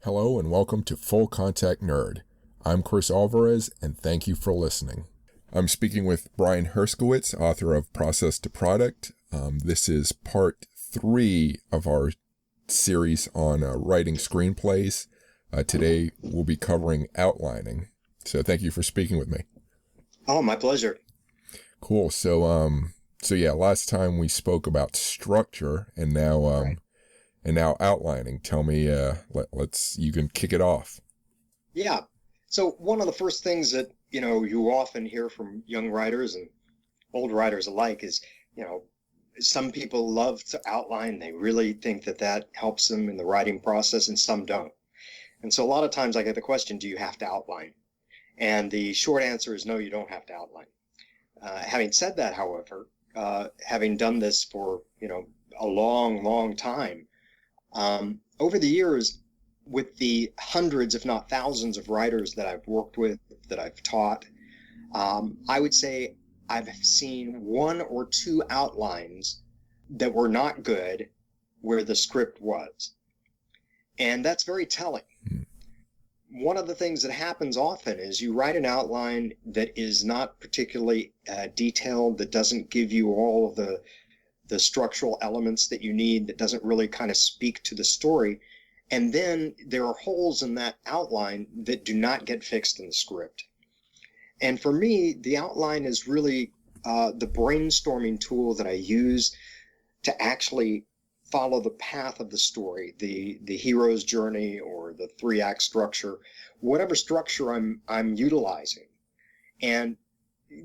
Hello and welcome to Full Contact Nerd. I'm Cris Alvarez and thank you for listening. I'm speaking with Brian Herskowitz, author of Process to Product. This is part 3 of our series on writing screenplays. Today we'll be covering outlining. So thank you for speaking with me. Oh, my pleasure. Cool. So last time we spoke about structure and now Right. And now outlining. Tell me, you can kick it off. Yeah. So one of the first things that, you often hear from young writers and old writers alike is, some people love to outline. They really think that that helps them in the writing process, and some don't. And so a lot of times I get the question, do you have to outline? And the short answer is no, you don't have to outline. Having said that, however, having done this for, a long, long time, over the years, with the hundreds, if not thousands, of writers that I've worked with, that I've taught, I would say I've seen 1 or 2 outlines that were not good where the script was. And that's very telling. One of the things that happens often is you write an outline that is not particularly detailed, that doesn't give you all of the structural elements that you need, that doesn't really kind of speak to the story. And then there are holes in that outline that do not get fixed in the script. And for me, the outline is really the brainstorming tool that I use to actually follow the path of the story, the hero's journey or the 3-act structure, whatever structure I'm utilizing. And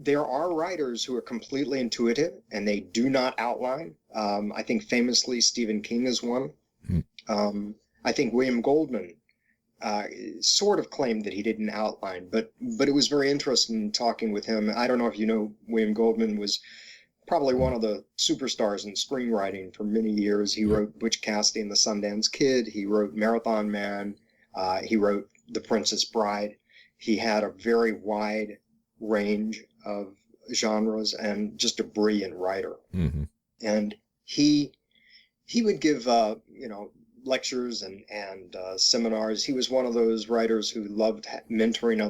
there are writers who are completely intuitive and they do not outline. I think famously Stephen King is one. I think William Goldman sort of claimed that he didn't outline, but it was very interesting talking with him. I don't know if you know, William Goldman was probably one of the superstars in screenwriting for many years. He wrote Butch Cassidy and the Sundance Kid. He wrote Marathon Man. He wrote The Princess Bride. He had a very wide range of genres and just a brilliant writer. Mm-hmm. And he would give lectures and seminars. He was one of those writers who loved mentoring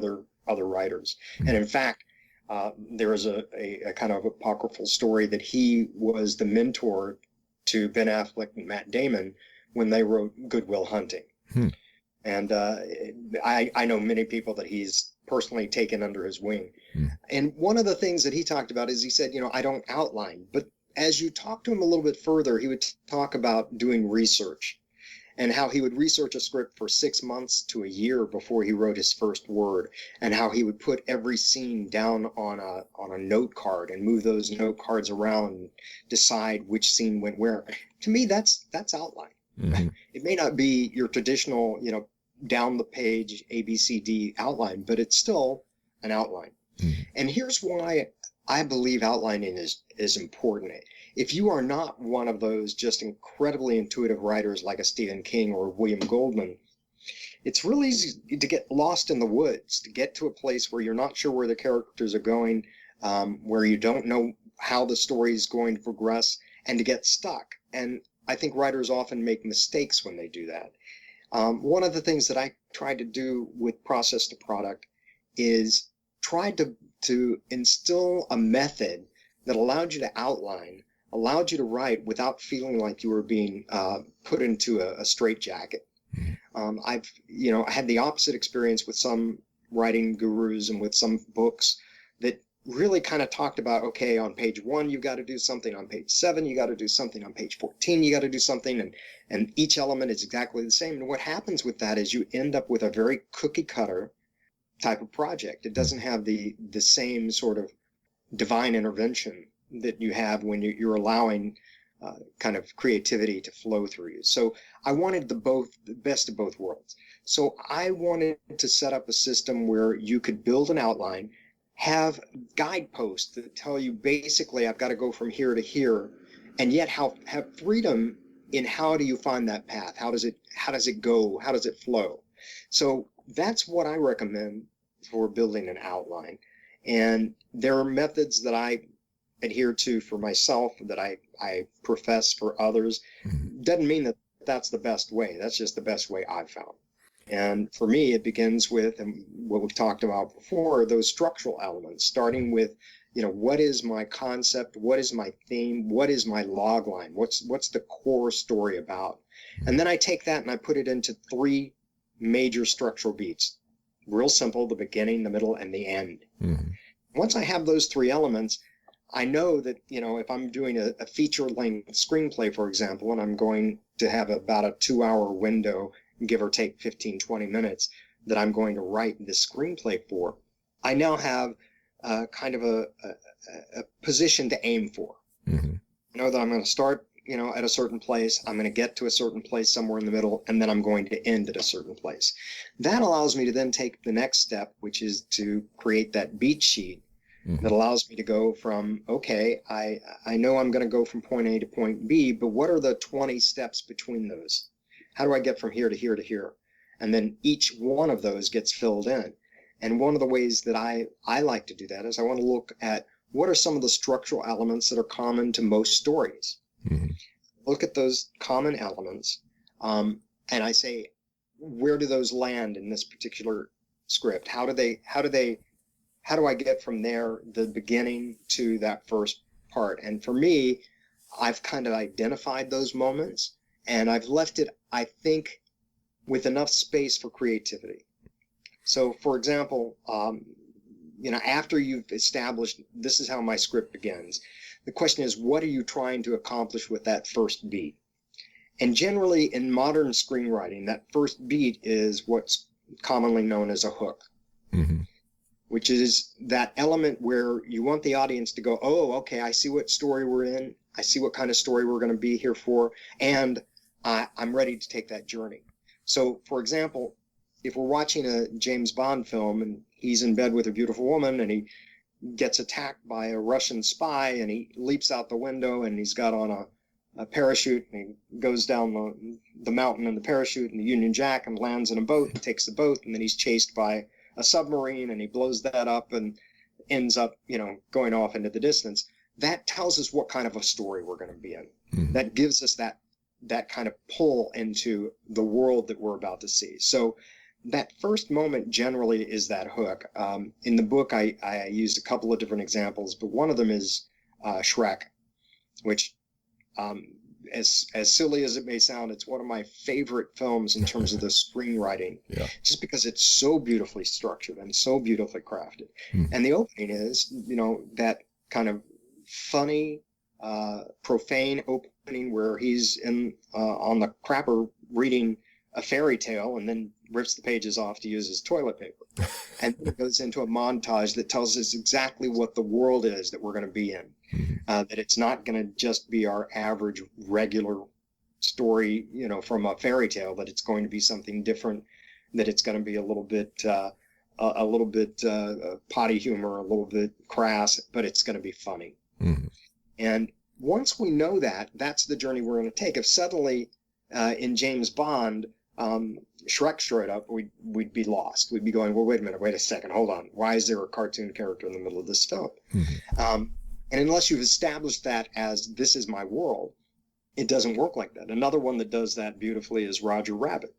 other writers. Mm-hmm. And in fact, there is a kind of apocryphal story that he was the mentor to Ben Affleck and Matt Damon when they wrote Good Will Hunting. And I know many people that he's personally taken under his wing. And one of the things that he talked about is he said, I don't outline. But as you talk to him a little bit further, he would talk about doing research and how he would research a script for 6 months to a year before he wrote his first word, and how he would put every scene down on a note card and move those note cards around and decide which scene went where. To me, that's outline. Mm-hmm. It may not be your traditional, down the page ABCD outline, but it's still an outline. Mm-hmm. And here's why I believe outlining is important. If you are not one of those just incredibly intuitive writers like a Stephen King or William Goldman, it's really easy to get lost in the woods, to get to a place where you're not sure where the characters are going, where you don't know how the story is going to progress, and to get stuck. And I think writers often make mistakes when they do that. One of the things that I tried to do with Process to Product is try to instill a method that allowed you to outline, allowed you to write without feeling like you were being put into a straitjacket. I've had the opposite experience with some writing gurus and with some books that really kind of talked about, okay, on page 1 you've got to do something, on page 7 you got to do something, on page 14 you got to do something, and each element is exactly the same. And what happens with that is you end up with a very cookie cutter type of project. It doesn't have the same sort of divine intervention that you have when you're allowing kind of creativity to flow through you. So I wanted the best of both worlds. So I wanted to set up a system where you could build an outline, have guideposts that tell you basically I've got to go from here to here, and yet have freedom in how do you find that path? How does it go? How does it flow? So that's what I recommend for building an outline. And there are methods that I adhere to for myself, that I profess for others. Doesn't mean that that's the best way. That's just the best way I've found. And for me, it begins with, and what we've talked about before, those structural elements, starting with, what is my concept? What is my theme? What is my log line? What's the core story about? And then I take that and I put it into 3 major structural beats. Real simple, the beginning, the middle, and the end. Mm-hmm. Once I have those 3 elements, I know that, if I'm doing a feature-length screenplay, for example, and I'm going to have about a 2-hour window, give or take 15, 20 minutes, that I'm going to write this screenplay for, I now have kind of a position to aim for. Mm-hmm. I know that I'm going to start, at a certain place, I'm going to get to a certain place somewhere in the middle, and then I'm going to end at a certain place. That allows me to then take the next step, which is to create that beat sheet. Mm-hmm. That allows me to go from, okay, I know I'm going to go from point A to point B, but what are the 20 steps between those? How do I get from here to here to here? And then each one of those gets filled in. And one of the ways that I like to do that is I want to look at what are some of the structural elements that are common to most stories. Mm-hmm. Look at those common elements, and I say, where do those land in this particular script? How do I get from there, the beginning, to that first part? And for me, I've kind of identified those moments, and I've left it, I think, with enough space for creativity. So, for example, after you've established this is how my script begins, the question is, what are you trying to accomplish with that first beat? And generally, in modern screenwriting, that first beat is what's commonly known as a hook. Mm-hmm. Which is that element where you want the audience to go, oh, okay, I see what story we're in. I see what kind of story we're going to be here for. And I'm ready to take that journey. So, for example, if we're watching a James Bond film and he's in bed with a beautiful woman and he gets attacked by a Russian spy and he leaps out the window and he's got on a parachute and he goes down the mountain in the parachute and the Union Jack and lands in a boat and takes the boat, and then he's chased by a submarine and he blows that up and ends up, going off into the distance. That tells us what kind of a story we're going to be in. Mm-hmm. That gives us that kind of pull into the world that we're about to see. So that first moment generally is that hook. In the book, I used a couple of different examples, but one of them is Shrek, which, as silly as it may sound, it's one of my favorite films in terms of the screenwriting, just because it's so beautifully structured and so beautifully crafted. And the opening is, that kind of funny, profane opening where he's on the crapper reading a fairy tale and then rips the pages off to use as toilet paper. And it goes into a montage that tells us exactly what the world is that we're going to be in. That it's not going to just be our average regular story, from a fairy tale, that it's going to be something different, that it's going to be a little bit potty humor, a little bit crass, but it's going to be funny. Mm-hmm. And once we know that, that's the journey we're going to take. If suddenly in James Bond, Shrek showed up, we'd be lost. We'd be going, well, wait a second, hold on. Why is there a cartoon character in the middle of this film? Mm-hmm. And unless you've established that as this is my world, it doesn't work like that. Another one that does that beautifully is Roger Rabbit,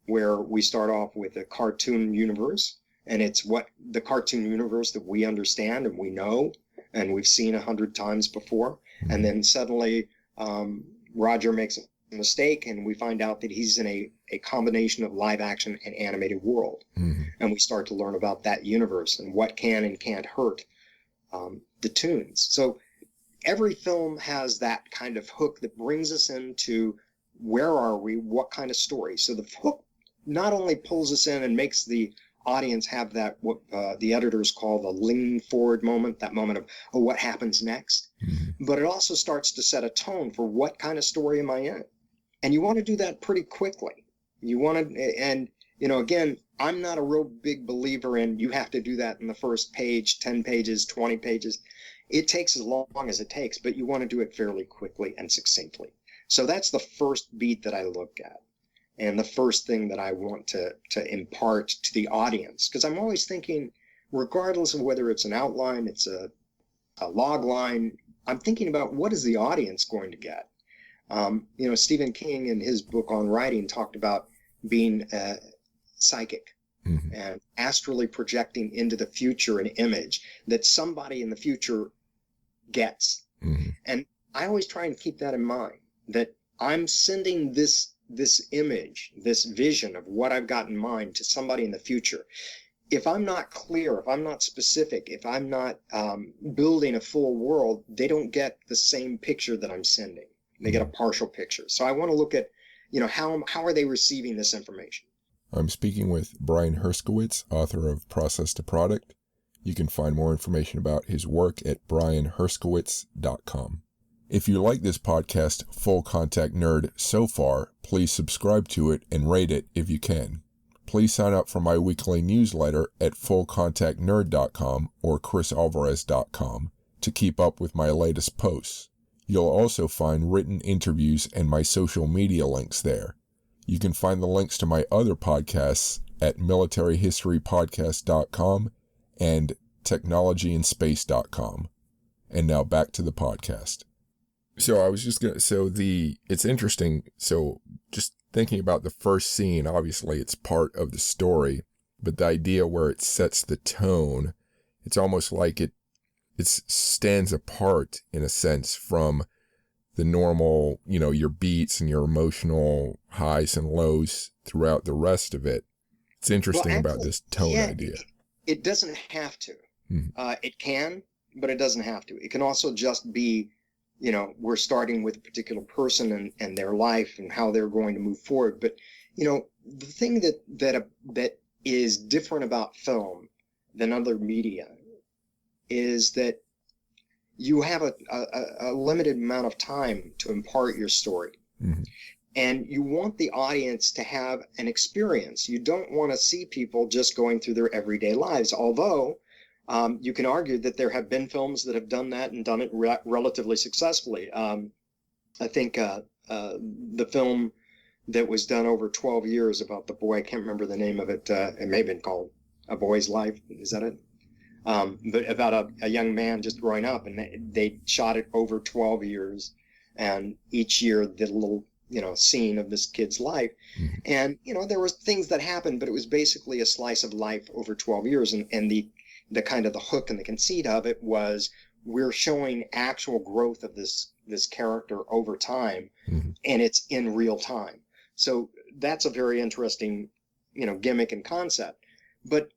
where we start off with a cartoon universe, and it's what the cartoon universe that we understand and we know and we've seen 100 times before. Mm-hmm. And then suddenly Roger makes a mistake, and we find out that he's in a combination of live action and animated world. Mm-hmm. And we start to learn about that universe and what can and can't hurt the tunes. So every film has that kind of hook that brings us into where are we, what kind of story. So the hook not only pulls us in and makes the audience have that, what the editors call the lean forward moment, that moment of, oh, what happens next? Mm-hmm. But it also starts to set a tone for what kind of story am I in? And you want to do that pretty quickly. You want to, and, again, I'm not a real big believer in you have to do that in the first page, 10 pages, 20 pages. It takes as long as it takes, but you want to do it fairly quickly and succinctly. So that's the first beat that I look at, and the first thing that I want to impart to the audience. Because I'm always thinking, regardless of whether it's an outline, it's a log line, I'm thinking about what is the audience going to get. Stephen King in his book on writing talked about being psychic Mm-hmm. and astrally projecting into the future an image that somebody in the future gets. Mm-hmm. And I always try and keep that in mind, that I'm sending this image, this vision of what I've got in mind to somebody in the future. If I'm not clear, if I'm not specific, if I'm not building a full world, they don't get the same picture that I'm sending. They get a partial picture. So I want to look at, how are they receiving this information? I'm speaking with Brian Herskowitz, author of Process to Product. You can find more information about his work at brianherskowitz.com. If you like this podcast, Full Contact Nerd, so far, please subscribe to it and rate it if you can. Please sign up for my weekly newsletter at fullcontactnerd.com or crisalvarez.com to keep up with my latest posts. You'll also find written interviews and my social media links there. You can find the links to my other podcasts at militaryhistorypodcast.com and technologyandspace.com. And now back to the podcast. So I was just going to, it's interesting. So just thinking about the first scene, obviously it's part of the story, but the idea where it sets the tone, it's almost like it stands apart in a sense from the normal, your beats and your emotional highs and lows throughout the rest of it. It's interesting about this tone idea. It doesn't have to. Mm-hmm. It can, but it doesn't have to. It can also just be, we're starting with a particular person and their life and how they're going to move forward. But, the thing that is different about film than other media is that you have a limited amount of time to impart your story. Mm-hmm. And you want the audience to have an experience. You don't want to see people just going through their everyday lives, although you can argue that there have been films that have done that and done it relatively successfully. I think the film that was done over 12 years about the boy, I can't remember the name of it. It may have been called A Boy's Life. Is that it? But about a young man just growing up, and they shot it over 12 years, and each year the little scene of this kid's life. Mm-hmm. And there were things that happened, but it was basically a slice of life over 12 years, and the kind of the hook and the conceit of it was we're showing actual growth of this character over time. Mm-hmm. And it's in real time. So that's a very interesting gimmick and concept. But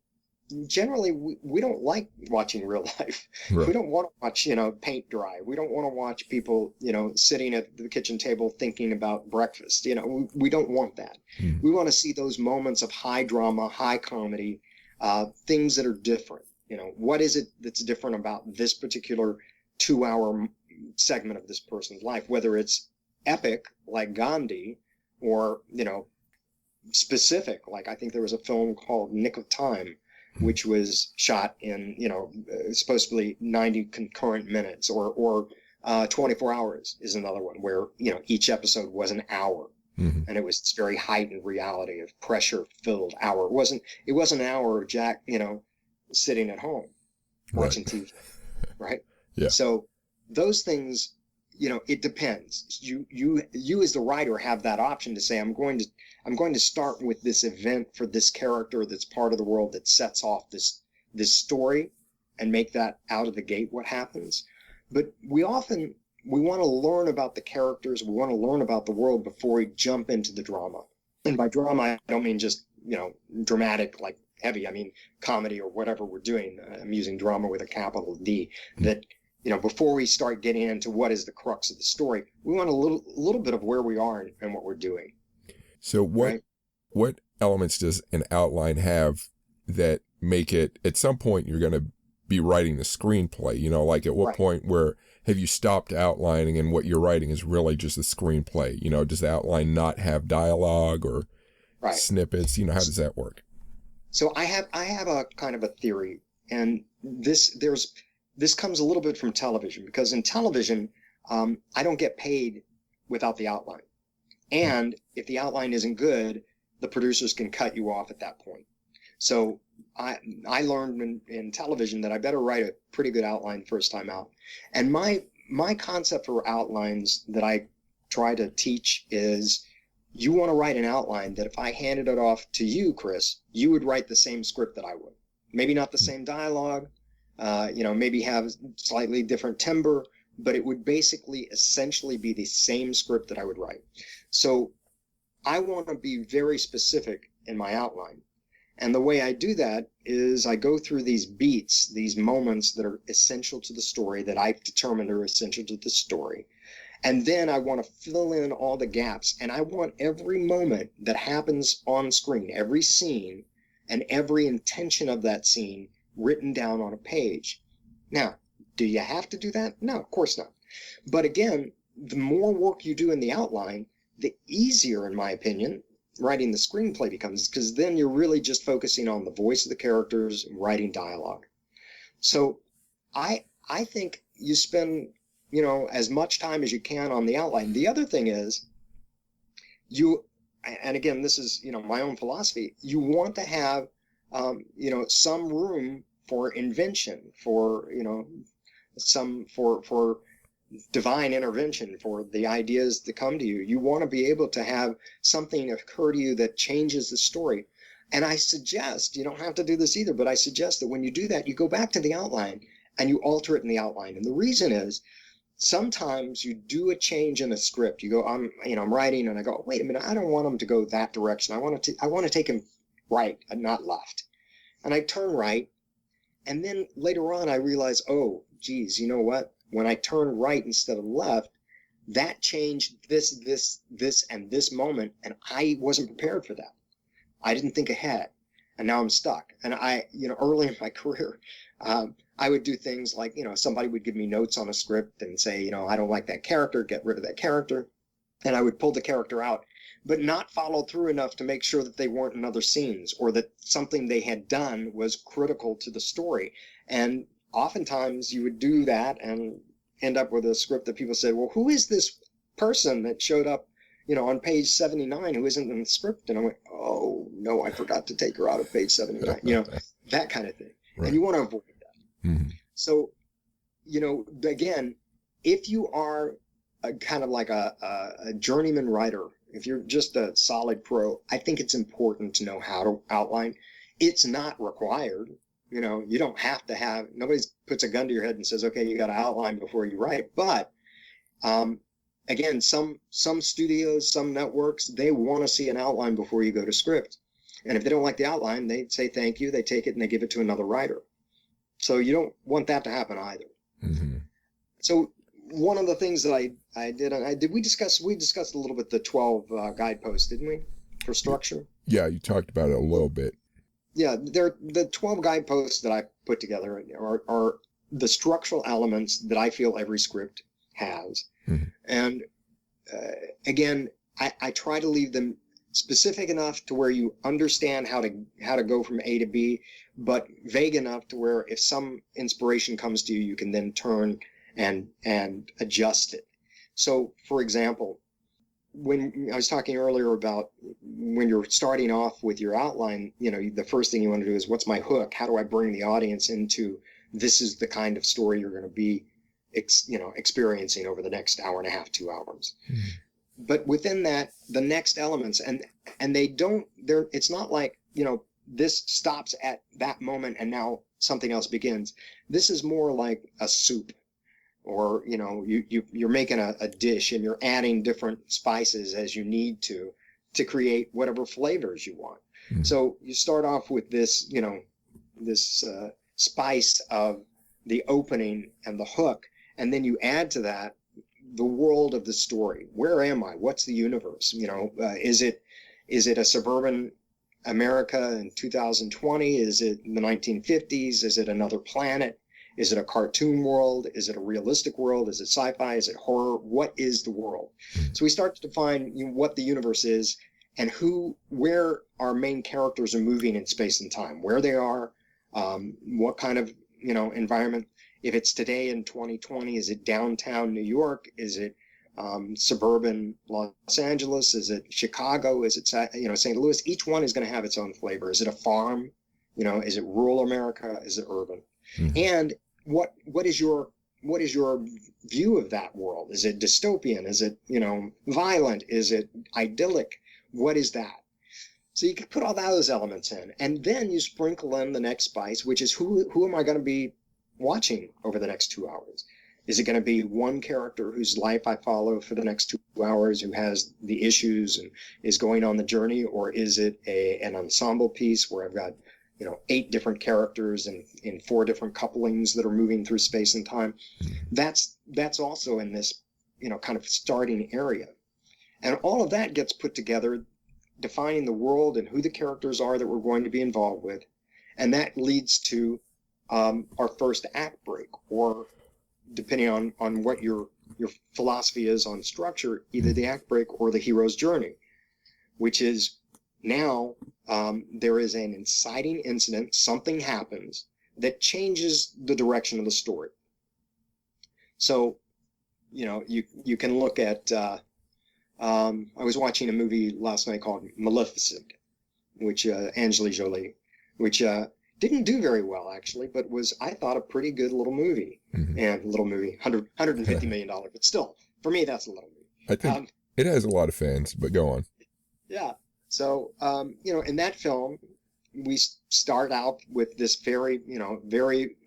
generally we don't like watching real life. Right. We don't want to watch paint dry. We don't want to watch people sitting at the kitchen table thinking about breakfast. We don't want that. Mm-hmm. We want to see those moments of high drama, high comedy, things that are different. What is it that's different about this particular 2-hour segment of this person's life, whether it's epic like Gandhi or specific, like I think there was a film called Nick of Time, which was shot in, supposedly 90 concurrent minutes, or 24 Hours is another one where, each episode was an hour. Mm-hmm. And it was this very heightened reality of pressure-filled hour. It wasn't an hour of Jack, sitting at home watching TV, right? Yeah. So those things, it depends. You as the writer have that option to say, I'm going to start with this event for this character that's part of the world that sets off this story and make that out of the gate what happens. But we want to learn about the characters. We want to learn about the world before we jump into the drama. And by drama, I don't mean just, dramatic, like heavy. I mean comedy or whatever we're doing. I'm using drama with a capital D. That, before we start getting into what is the crux of the story, we want a little bit of where we are and what we're doing. So what elements does an outline have that make it, at some point you're going to be writing the screenplay, like at what Right. point where have you stopped outlining and what you're writing is really just a screenplay? Does the outline not have dialogue or Right. snippets? How does that work? So I have a kind of a theory, and this comes a little bit from television, because in television, I don't get paid without the outline. And if the outline isn't good, the producers can cut you off at that point. So I learned in television that I better write a pretty good outline first time out. And my concept for outlines that I try to teach is you want to write an outline that if I handed it off to you, Cris, you would write the same script that I would. Maybe not the same dialogue, maybe have slightly different timbre, but it would basically essentially be the same script that I would write. So I want to be very specific in my outline. And the way I do that is I go through these beats, these moments that are essential to the story, that I've determined are essential to the story. And then I want to fill in all the gaps. And I want every moment that happens on screen, every scene, and every intention of that scene written down on a page. Now, do you have to do that? No, of course not. But again, the more work you do in the outline, the easier, in my opinion, writing the screenplay becomes, because then you're really just focusing on the voice of the characters and writing dialogue. So I think you spend, as much time as you can on the outline. The other thing is and again, this is, my own philosophy, you want to have, some room for invention, for, for divine intervention, for the ideas that come to you. You want to be able to have something occur to you that changes the story. And I suggest, you don't have to do this either, but I suggest that when you do that, you go back to the outline and you alter it in the outline. And the reason is, sometimes you do a change in a script. You go, I'm writing, and I go, wait a minute, I don't want him to go that direction. I want to take him right and not left. And I turn right, and then later on I realize, oh, geez, you know what? When I turn right instead of left, that changed this, and this moment, and I wasn't prepared for that. I didn't think ahead, and now I'm stuck. And early in my career, I would do things like, somebody would give me notes on a script and say, I don't like that character, get rid of that character. And I would pull the character out, but not follow through enough to make sure that they weren't in other scenes, or that something they had done was critical to the story. And oftentimes you would do that and end up with a script that people said, well, who is this person that showed up, on page 79 who isn't in the script? And I went, oh, no, I forgot to take her out of page 79, that kind of thing. Right. And you want to avoid that. Mm-hmm. So, again, if you are a kind of like a journeyman writer, if you're just a solid pro, I think it's important to know how to outline. It's not required. You don't have to have, nobody puts a gun to your head and says, okay, you got to outline before you write. But again, some studios, some networks, they want to see an outline before you go to script. And if they don't like the outline, they say thank you, they take it and they give it to another writer. So you don't want that to happen either. Mm-hmm. So one of the things that I did, we discussed a little bit the 12 guideposts, didn't we, for structure? Yeah, you talked about it a little bit. Yeah, the 12 guideposts that I put together are the structural elements that I feel every script has. Mm-hmm. And again, I try to leave them specific enough to where you understand how to go from A to B, but vague enough to where if some inspiration comes to you, you can then turn and adjust it. So, for example, when I was talking earlier about when you're starting off with your outline, the first thing you want to do is, what's my hook? How do I bring the audience into, this is the kind of story you're going to be, experiencing over the next hour and a half, 2 hours. Mm-hmm. But within that, the next elements, and it's not like, this stops at that moment and now something else begins. This is more like a soup, or, you're making a dish and you're adding different spices as you need to create whatever flavors you want. Mm-hmm. So you start off with this, this spice of the opening and the hook, and then you add to that the world of the story. Where am I? What's the universe? Is it a suburban America in 2020? Is it in the 1950s? Is it another planet? Is it a cartoon world? Is it a realistic world? Is it sci-fi? Is it horror? What is the world? So we start to define what the universe is, and where our main characters are moving in space and time, where they are, what kind of environment. If it's today in 2020, is it downtown New York? Is it suburban Los Angeles? Is it Chicago? Is it St. Louis? Each one is going to have its own flavor. Is it a farm? Is it rural America? Is it urban? Mm-hmm. And what is your view of that world? Is it dystopian? Is it violent? Is it idyllic? what is that? So you can put all those elements in, and then you sprinkle in the next spice, which is who am I going to be watching over the next 2 hours? Is it going to be one character whose life I follow for the next 2 hours, who has the issues and is going on the journey, or is it an ensemble piece where I've got 8 different characters and in 4 different couplings that are moving through space and time? That's also in this kind of starting area, and all of that gets put together, defining the world and who the characters are that we're going to be involved with. And that leads to our first act break, or depending on what your philosophy is on structure, either the act break or the hero's journey, which is now there is an inciting incident, something happens that changes the direction of the story. So, you can look at, I was watching a movie last night called Maleficent, which Angelina Jolie, which didn't do very well actually, but was, I thought, a pretty good little movie. And little movie, $150 million, but still, for me, that's a little movie. I think it has a lot of fans, but go on. Yeah. So, in that film, we start out with this very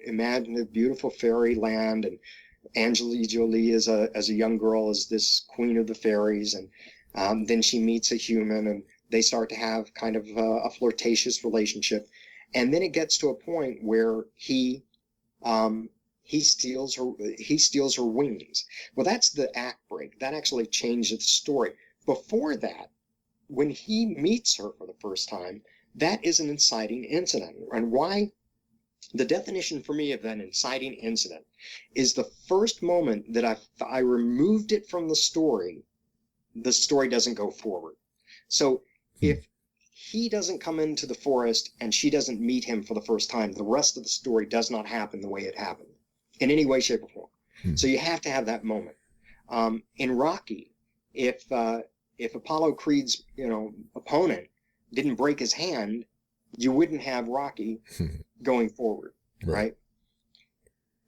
imaginative, beautiful fairy land, and Angelina Jolie as a young girl is this queen of the fairies, and then she meets a human, and they start to have kind of a flirtatious relationship, and then it gets to a point where he steals her wings. Well, that's the act break. That actually changes the story. Before that, when he meets her for the first time, that is an inciting incident. And why? The definition for me of an inciting incident is the first moment that I removed it from the story doesn't go forward. So if he doesn't come into the forest and she doesn't meet him for the first time, the rest of the story does not happen the way it happened in any way, shape, or form. So you have to have that moment. In Rocky, if Apollo Creed's opponent didn't break his hand, you wouldn't have Rocky going forward, right?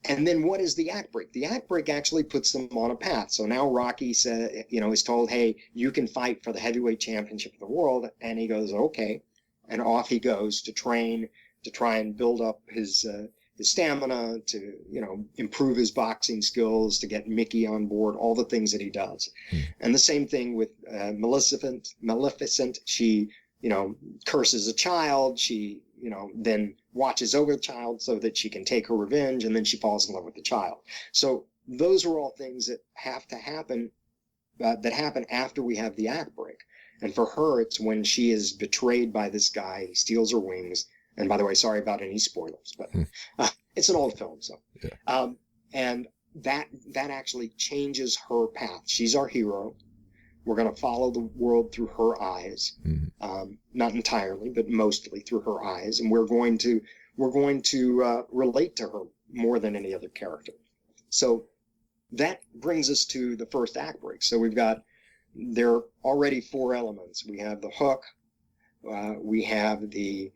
And then what is the act break? The act break actually puts them on a path. So now Rocky is told, hey, you can fight for the heavyweight championship of the world. And he goes, okay. And off he goes to train, to try and build up his stamina, to, improve his boxing skills, to get Mickey on board, all the things that he does. And the same thing with Maleficent. She, curses a child. She, then watches over the child so that she can take her revenge, and then she falls in love with the child. So those are all things that have to happen, that happen after we have the act break. And for her, it's when she is betrayed by this guy, he steals her wings. And by the way, sorry about any spoilers, but it's an old film, so. Yeah. And that actually changes her path. She's our hero. We're going to follow the world through her eyes, not entirely, but mostly through her eyes, and we're going to relate to her more than any other character. So that brings us to the first act break. So there are already 4 elements. We have the hook, we have the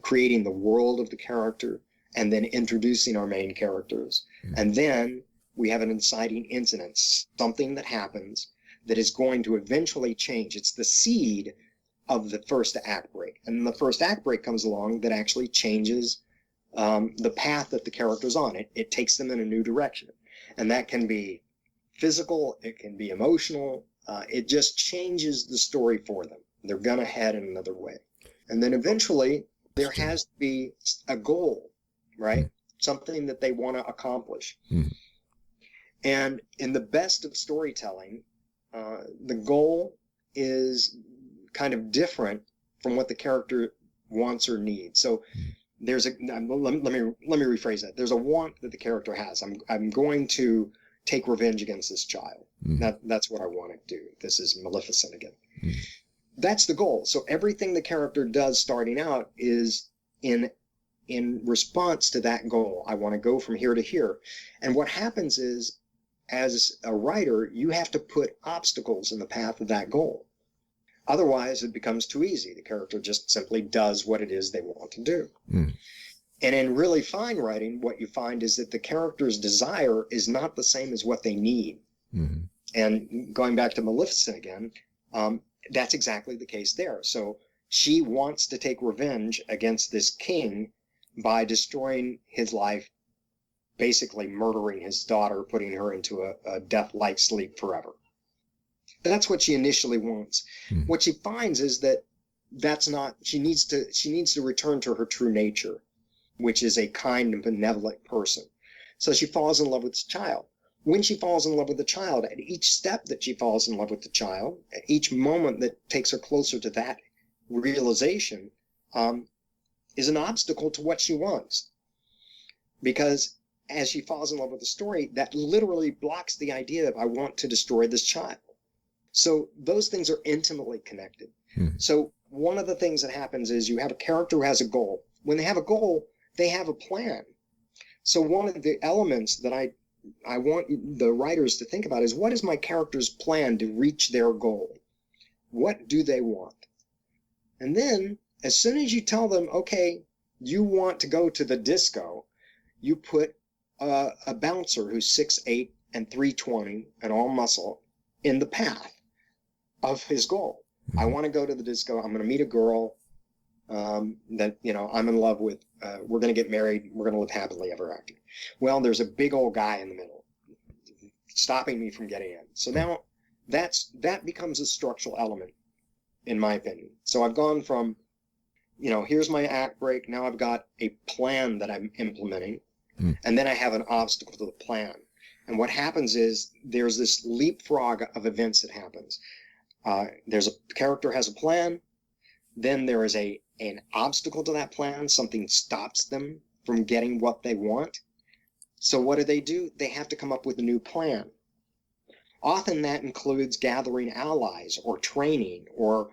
creating the world of the character, and then introducing our main characters, and then we have an inciting incident, something that happens that is going to eventually change. It's the seed of the first act break. And the first act break comes along that actually changes the path that the character's on. It takes them in a new direction. And that can be physical, it can be emotional. It just changes the story for them. They're going to head in another way. And then eventually there has to be a goal, right? Something that they want to accomplish. And in the best of storytelling, the goal is kind of different from what the character wants or needs. So there's let me rephrase that. There's a want that the character has. I'm going to take revenge against this child. That's what I want to do. This is Maleficent again. That's the goal. So everything the character does starting out is in response to that goal. I want to go from here to here. And what happens is, as a writer, you have to put obstacles in the path of that goal. Otherwise, it becomes too easy. The character just simply does what it is they want to do. And in really fine writing, what you find is that the character's desire is not the same as what they need. And going back to Maleficent again, that's exactly the case there. So she wants to take revenge against this king by destroying his life, basically murdering his daughter, putting her into a death-like sleep forever. And that's what she initially wants. Mm-hmm. What she finds is that that's not, she needs to return to her true nature, which is a kind and benevolent person. So she falls in love with this child. When she falls in love with the child, at each step that she falls in love with the child, at each moment that takes her closer to that realization, is an obstacle to what she wants. Because as she falls in love with the story, that literally blocks the idea of, I want to destroy this child. So those things are intimately connected. So one of the things that happens is you have a character who has a goal. When they have a goal, they have a plan. So one of the elements that I want the writers to think about is, what is my character's plan to reach their goal? What do they want? And then as soon as you tell them, okay, you want to go to the disco, you put a bouncer who's 6'8" and 320 and all muscle in the path of his goal. I want to go to the disco. I'm going to meet a girl that, I'm in love with. We're going to get married. We're going to live happily ever after. Well, there's a big old guy in the middle stopping me from getting in. So now that becomes a structural element, in my opinion. So I've gone from, here's my act break. Now I've got a plan that I'm implementing. And then I have an obstacle to the plan. And what happens is there's this leapfrog of events that happens. There's a character has a plan. Then there is an obstacle to that plan. Something stops them from getting what they want. So what do? They have to come up with a new plan. Often that includes gathering allies or training or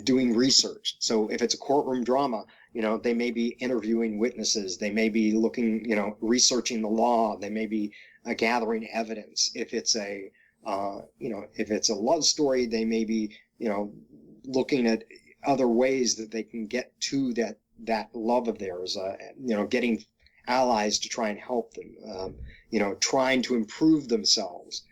doing research. So if it's a courtroom drama, they may be interviewing witnesses. They may be looking, researching the law. They may be gathering evidence. If it's a love story, they may be, looking at other ways that they can get to that love of theirs. Getting allies to try and help them. Trying to improve themselves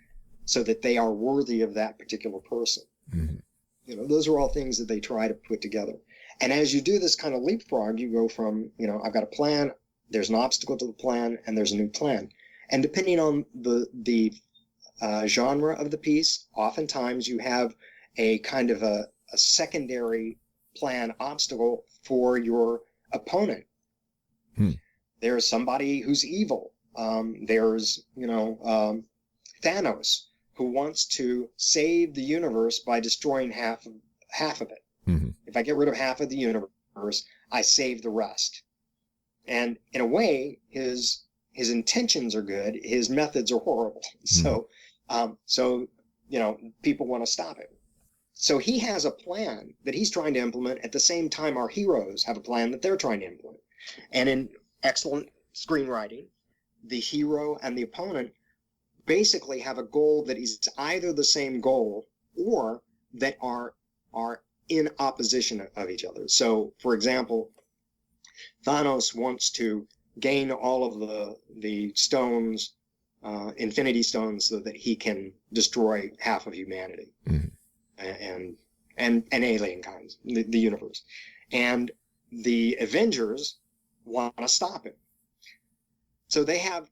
so that they are worthy of that particular person. Mm-hmm. Those are all things that they try to put together. And as you do this kind of leapfrog, you go from, I've got a plan, there's an obstacle to the plan, and there's a new plan. And depending on the genre of the piece, oftentimes you have a kind of a secondary plan obstacle for your opponent. There's somebody who's evil. There's, Thanos, who wants to save the universe by destroying half of it. Mm-hmm. If I get rid of half of the universe, I save the rest. And in a way, his intentions are good. His methods are horrible. Mm-hmm. So people want to stop him. So he has a plan that he's trying to implement. At the same time, our heroes have a plan that they're trying to implement. And in excellent screenwriting, the hero and the opponent basically have a goal that is either the same goal or that are in opposition of each other. So, for example, Thanos wants to gain all of the stones, Infinity Stones, so that he can destroy half of humanity. Mm-hmm. and alien kinds, the universe. And the Avengers want to stop him. So they have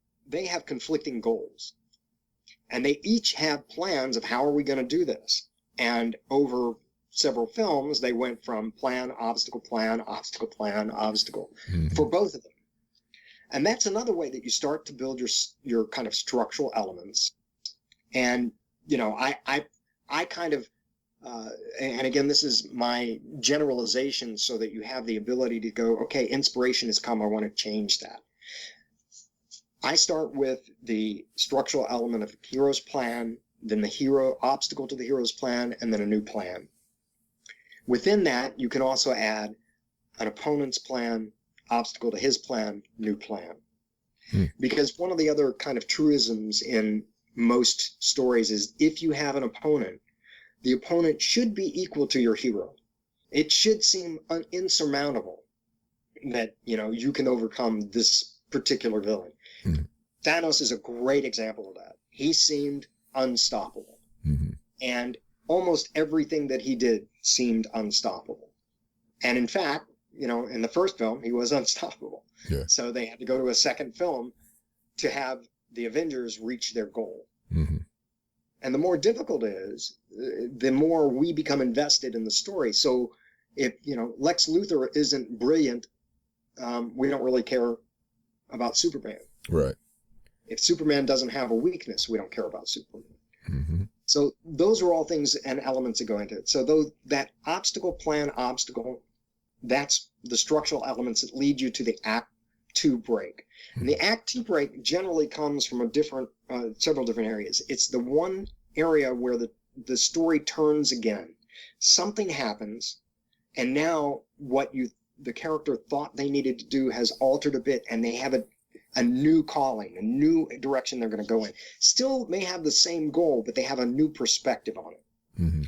conflicting goals. And they each have plans of how are we going to do this. And over several films, they went from plan, obstacle, obstacle mm-hmm. for both of them. And that's another way that you start to build your kind of structural elements. And, I kind of, and again, this is my generalization so that you have the ability to go, okay, inspiration has come. I want to change that. I start with the structural element of the hero's plan, then the hero obstacle to the hero's plan, and then a new plan. Within that, you can also add an opponent's plan, obstacle to his plan, new plan. Because one of the other kind of truisms in most stories is if you have an opponent, the opponent should be equal to your hero. It should seem insurmountable that, you can overcome this particular villain. Mm-hmm. Thanos is a great example of that. He seemed unstoppable. Mm-hmm. And almost everything that he did seemed unstoppable. And in fact, in the first film, he was unstoppable. Yeah. So they had to go to a second film to have the Avengers reach their goal. Mm-hmm. And the more difficult it is, the more we become invested in the story. So if, Lex Luthor isn't brilliant, we don't really care about Superman. Right. If Superman doesn't have a weakness, we don't care about Superman. Mm-hmm. So those are all things and elements that go into it. So that obstacle, that's the structural elements that lead you to the Act 2 break. And the Act 2 break generally comes from several different areas. It's the one area where the story turns again. Something happens, and now what the character thought they needed to do has altered a bit, and they have a new calling, a new direction they're going to go in. Still may have the same goal, but they have a new perspective on it. Mm-hmm.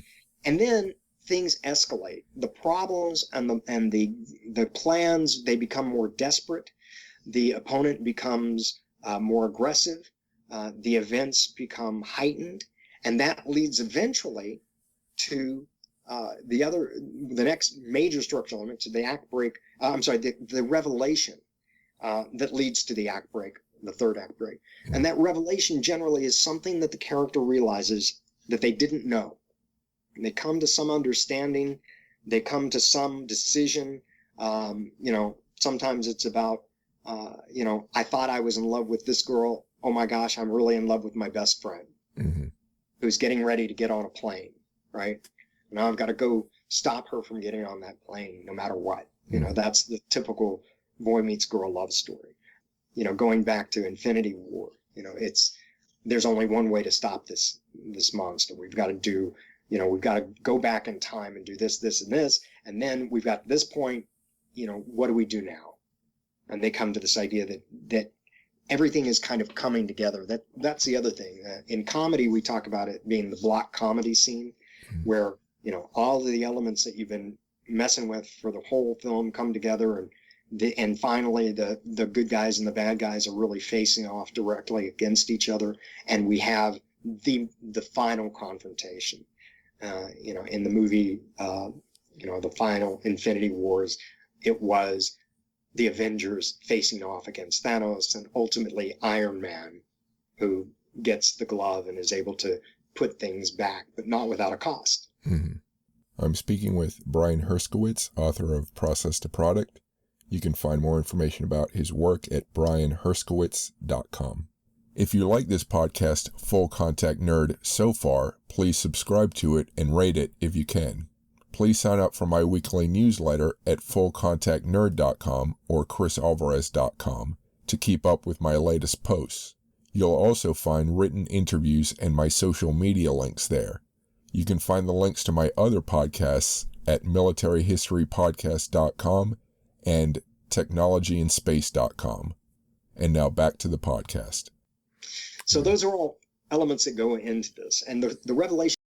And then things escalate. The problems and the plans, they become more desperate. The opponent becomes more aggressive. The events become heightened, and that leads eventually to the next major structural element, to the act break. The revelation that leads to the act break, the third act break. And that revelation generally is something that the character realizes that they didn't know. And they come to some understanding. They come to some decision. Sometimes it's about, I thought I was in love with this girl. Oh my gosh, I'm really in love with my best friend, mm-hmm. who's getting ready to get on a plane, right? Now I've got to go stop her from getting on that plane no matter what. Mm-hmm. That's the typical boy meets girl love story. Going back to Infinity War, there's only one way to stop this monster. We've got to go back in time and do this, and this. And then we've got this point, what do we do now? And they come to this idea that everything is kind of coming together. That's the other thing. In comedy, we talk about it being the block comedy scene, where, all of the elements that you've been messing with for the whole film come together, and finally the good guys and the bad guys are really facing off directly against each other, and we have the final confrontation. In the movie, the final Infinity Wars, it was the Avengers facing off against Thanos, and ultimately Iron Man, who gets the glove and is able to put things back, but not without a cost. Mm-hmm. I'm speaking with Brian Herskowitz, author of Process to Product. You can find more information about his work at brianherskowitz.com. If you like this podcast, Full Contact Nerd, so far, please subscribe to it and rate it if you can. Please sign up for my weekly newsletter at fullcontactnerd.com or chrisalvarez.com to keep up with my latest posts. You'll also find written interviews and my social media links there. You can find the links to my other podcasts at militaryhistorypodcast.com and technologyandspace.com. And now back to the podcast. So those are all elements that go into this. And the revelation